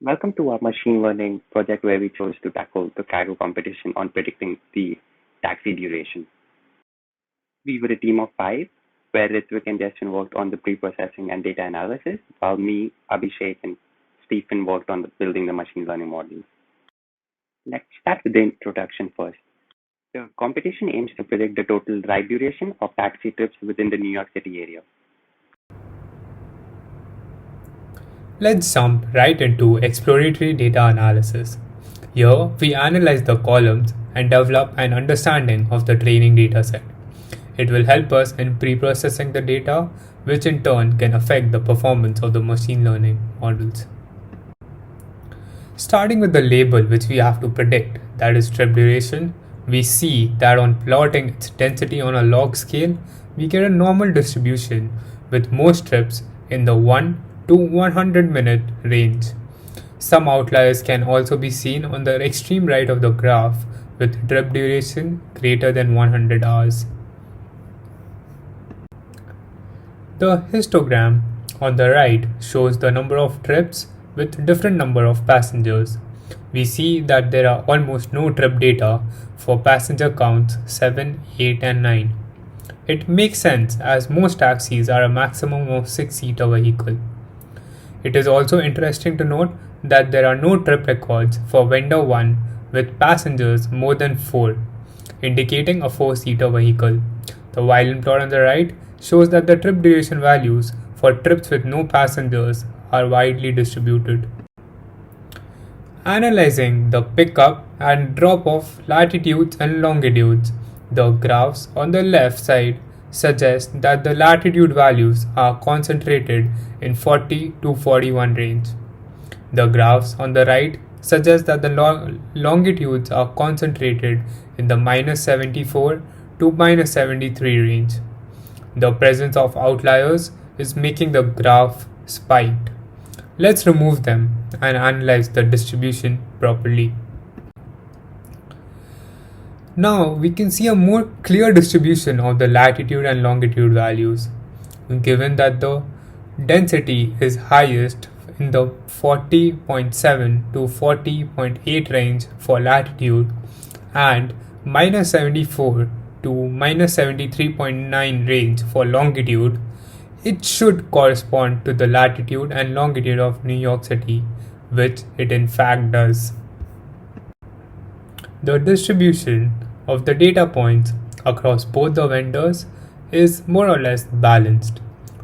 Welcome to our machine learning project where we chose to tackle the Kaggle competition on predicting the taxi duration. We were a team of five, where Ritvik and Justin worked on the pre-processing and data analysis, while me, Abhishek, and Stephen worked on building the machine learning models. Let's start with the introduction first. The competition aims to predict the total ride duration of taxi trips within the New York City area. Let's jump right into exploratory data analysis. Here, we analyze the columns and develop an understanding of the training dataset. It will help us in pre-processing the data, which in turn can affect the performance of the machine learning models. Starting with the label which we have to predict, that is trip duration, we see that on plotting its density on a log scale, we get a normal distribution with most trips in the 1 to 100 minute range. Some outliers can also be seen on the extreme right of the graph with trip duration greater than 100 hours. The histogram on the right shows the number of trips with different number of passengers. We see that there are almost no trip data for passenger counts 7, 8 and 9. It makes sense as most taxis are a maximum of 6-seater vehicle. It is also interesting to note that there are no trip records for vendor 1 with passengers more than 4, indicating a 4-seater vehicle. The violin plot on the right shows that the trip duration values for trips with no passengers are widely distributed. Analyzing the pickup and drop off latitudes and longitudes, the graphs on the left side suggest that the latitude values are concentrated in 40 to 41 range. The graphs on the right suggest that the longitudes are concentrated in the -74 to -73 range. The presence of outliers is making the graph spiked. Let's remove them and analyze the distribution properly. Now we can see a more clear distribution of the latitude and longitude values. Given that the density is highest in the 40.7 to 40.8 range for latitude and -74 to -73.9 range for longitude, it should correspond to the latitude and longitude of New York City, which it in fact does. The distribution of the data points across both the vendors is more or less balanced.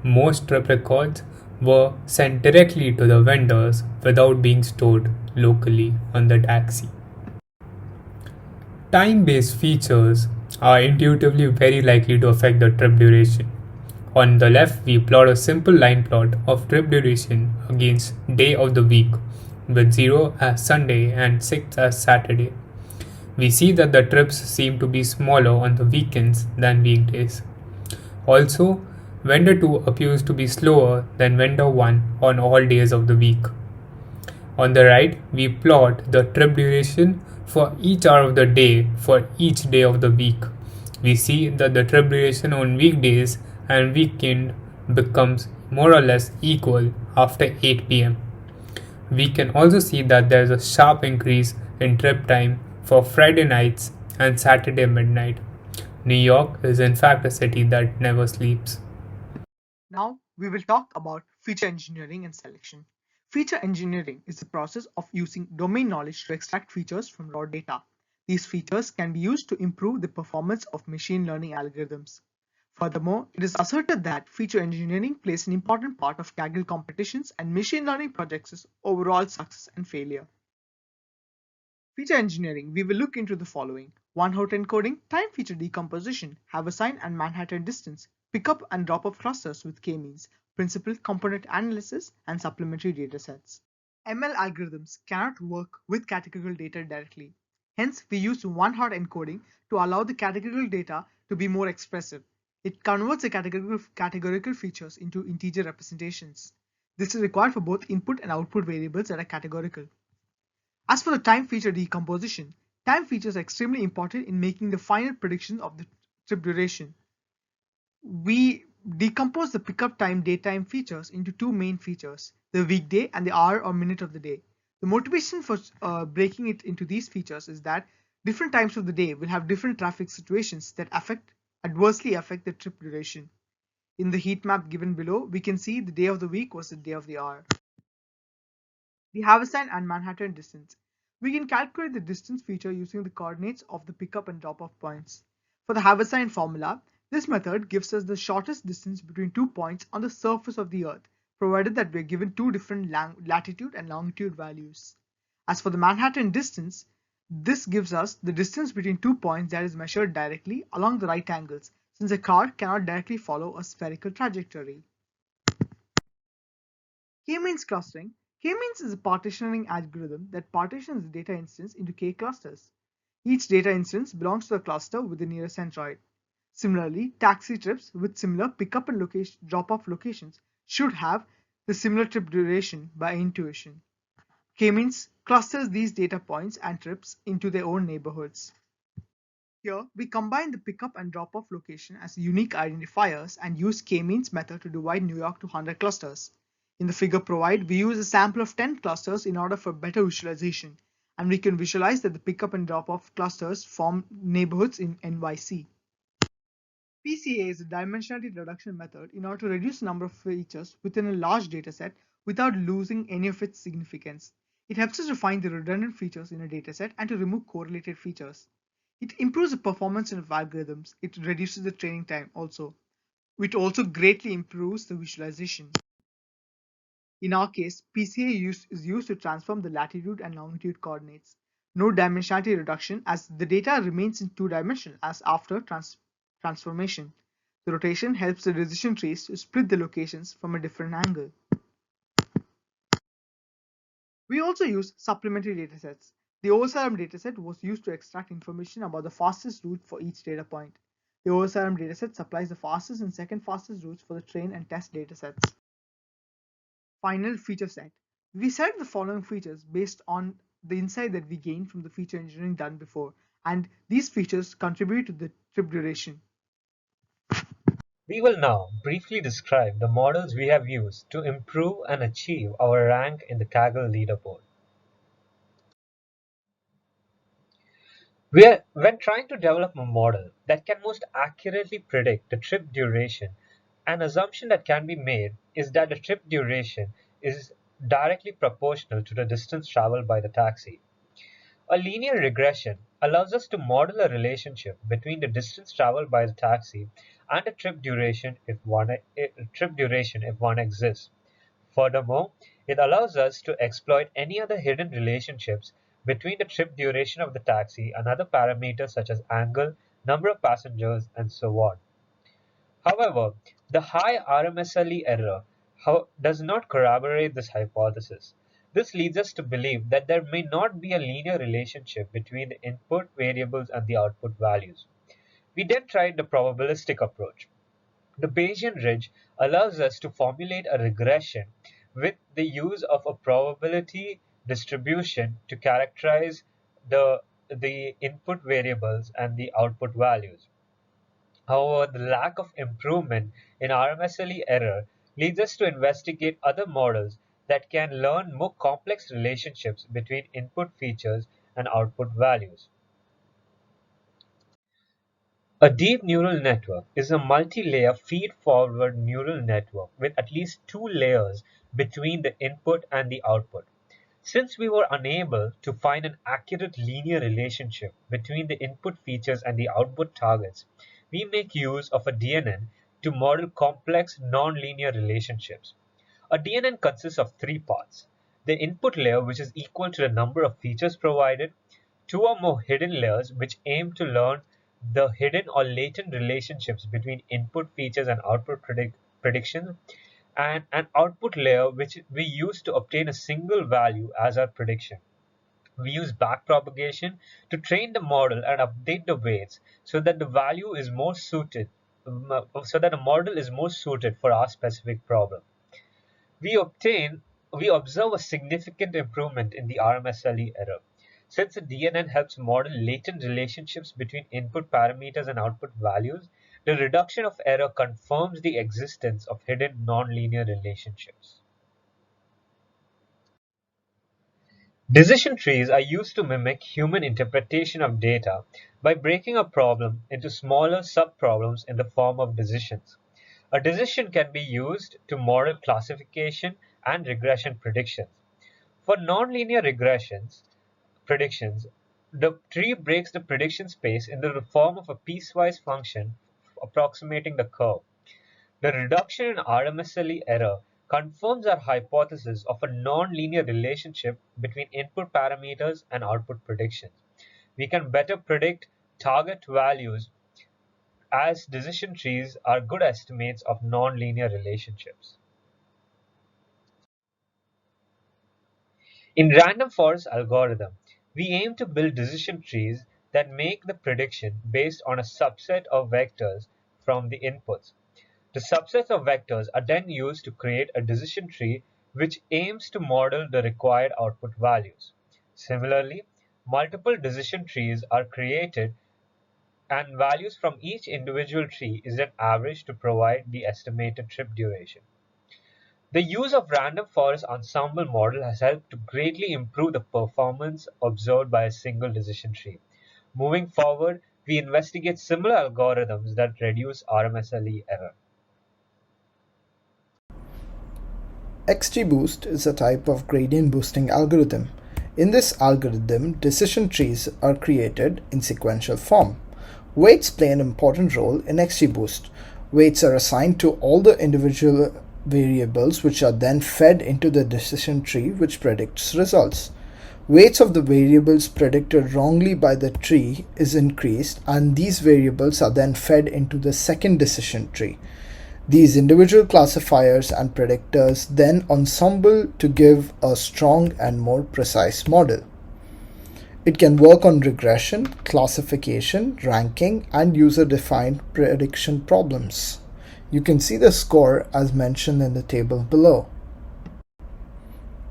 Most trip records were sent directly to the vendors without being stored locally on the taxi. Time-based features are intuitively very likely to affect the trip duration. On the left, we plot a simple line plot of trip duration against day of the week, with 0 as Sunday and 6 as Saturday. We see that the trips seem to be smaller on the weekends than weekdays. Also, vendor 2 appears to be slower than vendor 1 on all days of the week. On the right, we plot the trip duration for each hour of the day for each day of the week. We see that the trip duration on weekdays and weekend becomes more or less equal after 8 pm. We can also see that there is a sharp increase in trip time for Friday nights and Saturday midnight. New York is in fact a city that never sleeps. Now we will talk about feature engineering and selection. Feature engineering is the process of using domain knowledge to extract features from raw data. These features can be used to improve the performance of machine learning algorithms. Furthermore, it is asserted that feature engineering plays an important part of Kaggle competitions and machine learning projects' overall success and failure. Feature engineering, we will look into the following: one-hot encoding, time feature decomposition, haversine and Manhattan distance, pickup and drop-off clusters with k-means, principal component analysis, and supplementary datasets. ML algorithms cannot work with categorical data directly. Hence, we use one-hot encoding to allow the categorical data to be more expressive. It converts the categorical features into integer representations. This is required for both input and output variables that are categorical. As for the time feature decomposition, time features are extremely important in making the final prediction of the trip duration. We decompose the pickup time daytime features into two main features, the weekday and the hour or minute of the day. The motivation for breaking it into these features is that different times of the day will have different traffic situations that adversely affect the trip duration. In the heat map given below, we can see the day of the week versus day of the hour. The Haversine and Manhattan distance. We can calculate the distance feature using the coordinates of the pickup and drop-off points. For the Haversine formula, this method gives us the shortest distance between 2 points on the surface of the Earth, provided that we are given two different latitude and longitude values. As for the Manhattan distance, this gives us the distance between 2 points that is measured directly along the right angles, since a car cannot directly follow a spherical trajectory. K-means clustering. K-means is a partitioning algorithm that partitions the data instance into K clusters. Each data instance belongs to a cluster with the nearest centroid. Similarly, taxi trips with similar pickup and drop-off locations should have the similar trip duration by intuition. K-means clusters these data points and trips into their own neighborhoods. Here, we combine the pickup and drop-off location as unique identifiers and use K-means method to divide New York to 100 clusters. In the figure provided, we use a sample of 10 clusters in order for better visualization, and we can visualize that the pickup and drop-off clusters form neighborhoods in NYC. PCA is a dimensionality reduction method in order to reduce the number of features within a large dataset without losing any of its significance. It helps us to find the redundant features in a dataset and to remove correlated features. It improves the performance of algorithms. It reduces the training time also, which also greatly improves the visualization. In our case, PCA is used to transform the latitude and longitude coordinates. No dimensionality reduction as the data remains in two dimensions as after transformation. The rotation helps the decision trees to split the locations from a different angle. We also use supplementary datasets. The OSRM dataset was used to extract information about the fastest route for each data point. The OSRM dataset supplies the fastest and second fastest routes for the train and test datasets. Final feature set. We select the following features based on the insight that we gained from the feature engineering done before, and these features contribute to the trip duration. We will now briefly describe the models we have used to improve and achieve our rank in the Kaggle leaderboard. When trying to develop a model that can most accurately predict the trip duration, an assumption that can be made is that the trip duration is directly proportional to the distance traveled by the taxi. A linear regression allows us to model a relationship between the distance traveled by the taxi and the trip duration if one exists. Furthermore, it allows us to exploit any other hidden relationships between the trip duration of the taxi and other parameters such as angle, number of passengers, and so on. However, the high RMSLE error does not corroborate this hypothesis. This leads us to believe that there may not be a linear relationship between the input variables and the output values. We then tried the probabilistic approach. The Bayesian ridge allows us to formulate a regression with the use of a probability distribution to characterize the input variables and the output values. However, the lack of improvement in RMSLE error leads us to investigate other models that can learn more complex relationships between input features and output values. A deep neural network is a multi-layer feed-forward neural network with at least two layers between the input and the output. Since we were unable to find an accurate linear relationship between the input features and the output targets, we make use of a DNN to model complex nonlinear relationships. A DNN consists of three parts: the input layer, which is equal to the number of features provided, two or more hidden layers, which aim to learn the hidden or latent relationships between input features and output prediction, and an output layer which we use to obtain a single value as our prediction. We use backpropagation to train the model and update the weights so that the value is more suited, so that the model is more suited for our specific problem. We obtain we observe a significant improvement in the RMSLE error. Since the DNN helps model latent relationships between input parameters and output values, the reduction of error confirms the existence of hidden nonlinear relationships. Decision trees are used to mimic human interpretation of data by breaking a problem into smaller subproblems in the form of decisions. A decision can be used to model classification and regression predictions. For nonlinear predictions, the tree breaks the prediction space into the form of a piecewise function approximating the curve. The reduction in RMSLE error confirms our hypothesis of a nonlinear relationship between input parameters and output predictions. We can better predict target values as decision trees are good estimates of nonlinear relationships. In random forest algorithm, we aim to build decision trees that make the prediction based on a subset of vectors from the inputs. The subsets of vectors are then used to create a decision tree which aims to model the required output values. Similarly, multiple decision trees are created and values from each individual tree is then averaged to provide the estimated trip duration. The use of random forest ensemble model has helped to greatly improve the performance observed by a single decision tree. Moving forward, we investigate similar algorithms that reduce RMSLE error. XGBoost is a type of gradient boosting algorithm. In this algorithm, decision trees are created in sequential form. Weights play an important role in XGBoost. Weights are assigned to all the individual variables which are then fed into the decision tree which predicts results. Weights of the variables predicted wrongly by the tree is increased, and these variables are then fed into the second decision tree. These individual classifiers and predictors then ensemble to give a strong and more precise model. It can work on regression, classification, ranking, and user-defined prediction problems. You can see the score as mentioned in the table below.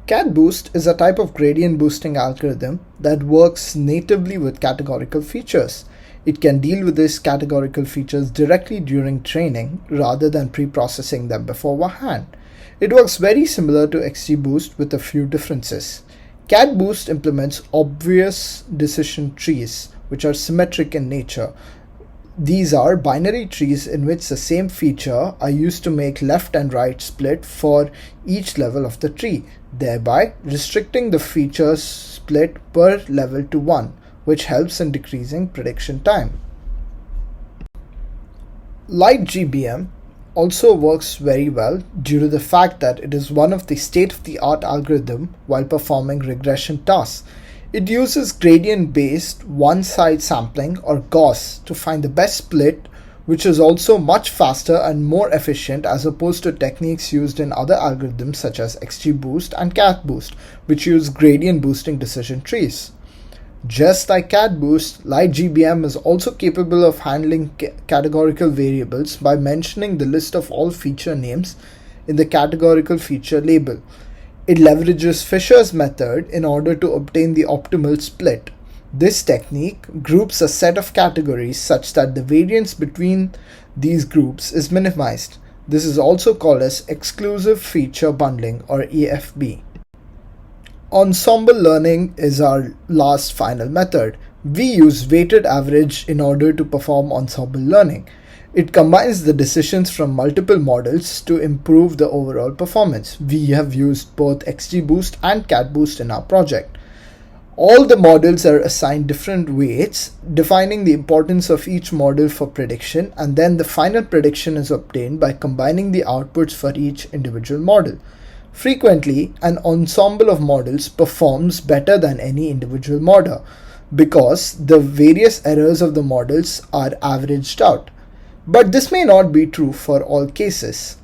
CatBoost is a type of gradient boosting algorithm that works natively with categorical features. It can deal with these categorical features directly during training rather than pre-processing them beforehand. It works very similar to XGBoost with a few differences. CatBoost implements obvious decision trees, which are symmetric in nature. These are binary trees in which the same feature are used to make left and right split for each level of the tree, thereby restricting the feature split per level to 1, which helps in decreasing prediction time. LightGBM also works very well due to the fact that it is one of the state-of-the-art algorithm while performing regression tasks. It uses gradient-based one-side sampling or GAUSS to find the best split, which is also much faster and more efficient as opposed to techniques used in other algorithms such as XGBoost and CatBoost, which use gradient boosting decision trees. Just like CatBoost, LightGBM is also capable of handling categorical variables by mentioning the list of all feature names in the categorical feature label. It leverages Fisher's method in order to obtain the optimal split. This technique groups a set of categories such that the variance between these groups is minimized. This is also called as exclusive feature bundling or EFB. Ensemble learning is our last final method. We use weighted average in order to perform ensemble learning. It combines the decisions from multiple models to improve the overall performance. We have used both XGBoost and CatBoost in our project. All the models are assigned different weights, defining the importance of each model for prediction, and then the final prediction is obtained by combining the outputs for each individual model. Frequently, an ensemble of models performs better than any individual model because the various errors of the models are averaged out. But this may not be true for all cases.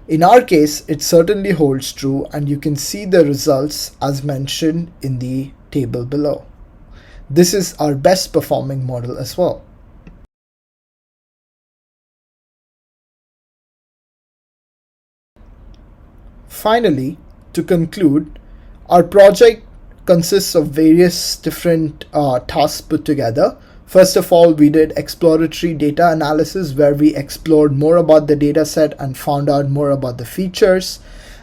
In our case, it certainly holds true, and you can see the results as mentioned in the table below. This is our best performing model as well. Finally, to conclude, our project consists of various different tasks put together. First of all, we did exploratory data analysis where we explored more about the data set and found out more about the features.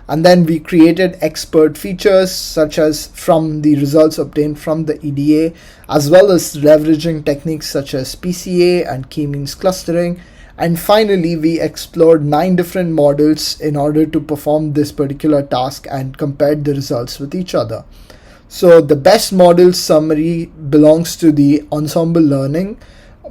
And then we created expert features such as from the results obtained from the EDA, as well as leveraging techniques such as PCA and k-means clustering. And finally, we explored 9 different models in order to perform this particular task and compared the results with each other. So the best model summary belongs to the ensemble learning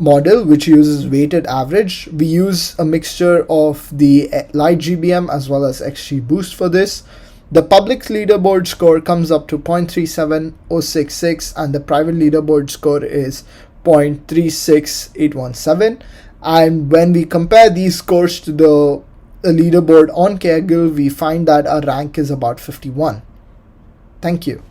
model, which uses weighted average. We use a mixture of the light GBM as well as XGBoost for this. The public leaderboard score comes up to 0.37066 and the private leaderboard score is 0.36817. And when we compare these scores to the leaderboard on Kaggle, we find that our rank is about 51. Thank you.